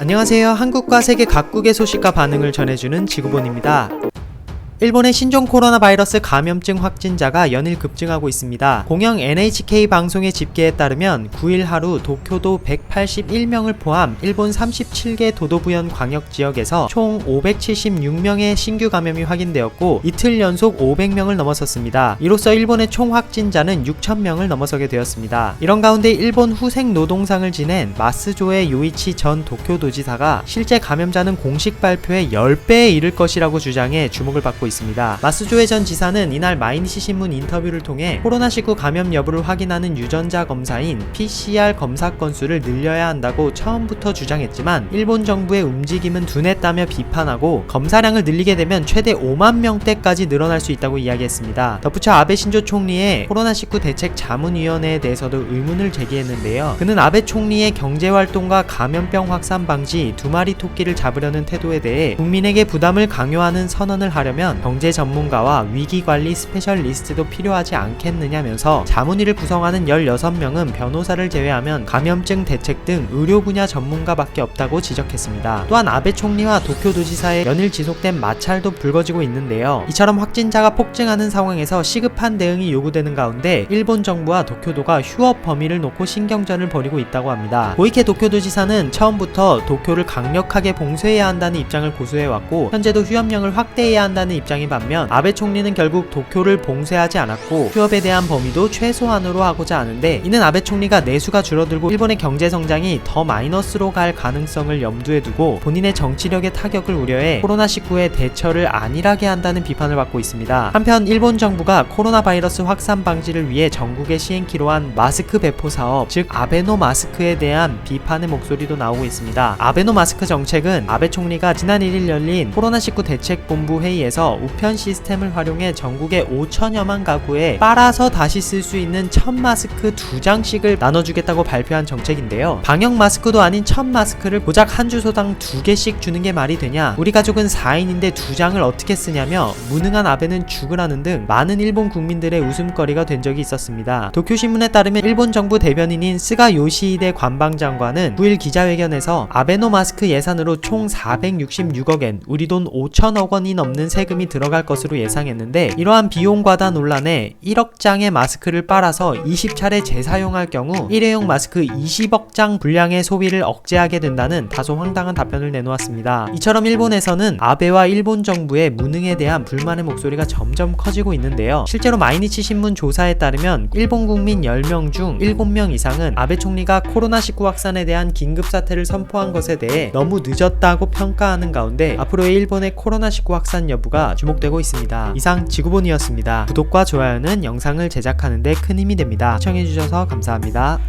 안녕하세요. 한국과 세계 각국의 소식과 반응을 전해주는 지구본입니다. 일본의 신종 코로나 바이러스 감염증 확진자가 연일 급증하고 있습니다. 공영 NHK 방송의 집계에 따르면 9일 하루 도쿄도 181명을 포함 일본 37개 도도부현 광역지역에서 총 576명의 신규 감염이 확인되었고 이틀 연속 500명을 넘어섰습니다. 이로써 일본의 총 확진자는 6,000명을 넘어서게 되었습니다. 이런 가운데 일본 후생 노동상을 지낸 마스조의 요이치 전 도쿄도지사가 실제 감염자는 공식 발표의 10배에 이를 것이라고 주장해 주목을 받고 있습니다. 마스조의 전 지사는 이날 마이니치 신문 인터뷰를 통해 코로나19 감염 여부를 확인하는 유전자 검사인 PCR 검사 건수를 늘려야 한다고 처음부터 주장했지만 일본 정부의 움직임은 둔했다며 비판하고 검사량을 늘리게 되면 최대 5만 명대까지 늘어날 수 있다고 이야기했습니다. 덧붙여 아베 신조 총리의 코로나19 대책 자문위원회에 대해서도 의문을 제기했는데요. 그는 아베 총리의 경제활동과 감염병 확산 방지 두 마리 토끼를 잡으려는 태도에 대해 국민에게 부담을 강요하는 선언을 하려면 경제 전문가와 위기관리 스페셜리스트도 필요하지 않겠느냐면서 자문위를 구성하는 16명은 변호사를 제외하면 감염증 대책 등 의료 분야 전문가밖에 없다고 지적했습니다. 또한 아베 총리와 도쿄도지사의 연일 지속된 마찰도 불거지고 있는데요. 이처럼 확진자가 폭증하는 상황에서 시급한 대응이 요구되는 가운데 일본 정부와 도쿄도가 휴업 범위를 놓고 신경전을 벌이고 있다고 합니다. 고이케 도쿄도지사는 처음부터 도쿄를 강력하게 봉쇄해야 한다는 입장을 고수해왔고 현재도 휴업령을 확대해야 한다는 입장인 반면 아베 총리는 결국 도쿄를 봉쇄하지 않았고 휴업에 대한 범위도 최소한으로 하고자 하는데 이는 아베 총리가 내수가 줄어들고 일본의 경제 성장이 더 마이너스로 갈 가능성을 염두에 두고 본인의 정치력의 타격을 우려해 코로나19의 대처를 안일하게 한다는 비판을 받고 있습니다. 한편 일본 정부가 코로나 바이러스 확산 방지를 위해 전국에 시행키로 한 마스크 배포 사업, 즉 아베노 마스크에 대한 비판의 목소리도 나오고 있습니다. 아베노 마스크 정책은 아베 총리가 지난 1일 열린 코로나19 대책본부 회의에서 우편 시스템을 활용해 전국의 5천여만 가구에 빨아서 다시 쓸 수 있는 1000마스크 2장씩을 나눠주겠다고 발표한 정책인데요. 방역 마스크도 아닌 1000마스크를 고작 한 주소당 2개씩 주는 게 말이 되냐, 우리 가족은 4인인데 2장을 어떻게 쓰냐며 무능한 아베는 죽으라는 등 많은 일본 국민들의 웃음거리가 된 적이 있었습니다. 도쿄신문에 따르면 일본 정부 대변인인 스가 요시히데 관방장관은 9일 기자회견에서 아베노 마스크 예산으로 총 466억엔, 우리 돈 5천억 원이 넘는 세금이 들어갈 것으로 예상했는데 이러한 비용 과다 논란에 1억 장의 마스크를 빨아서 20차례 재사용할 경우 일회용 마스크 20억 장 분량의 소비를 억제하게 된다는 다소 황당한 답변을 내놓았습니다. 이처럼 일본에서는 아베와 일본 정부의 무능에 대한 불만의 목소리가 점점 커지고 있는데요. 실제로 마이니치 신문 조사에 따르면 일본 국민 10명 중 7명 이상은 아베 총리가 코로나19 확산에 대한 긴급사태를 선포한 것에 대해 너무 늦었다고 평가하는 가운데 앞으로의 일본의 코로나19 확산 여부가 주목되고 있습니다. 이상 지구본이었습니다. 구독과 좋아요는 영상을 제작하는 데 큰 힘이 됩니다. 시청해주셔서 감사합니다.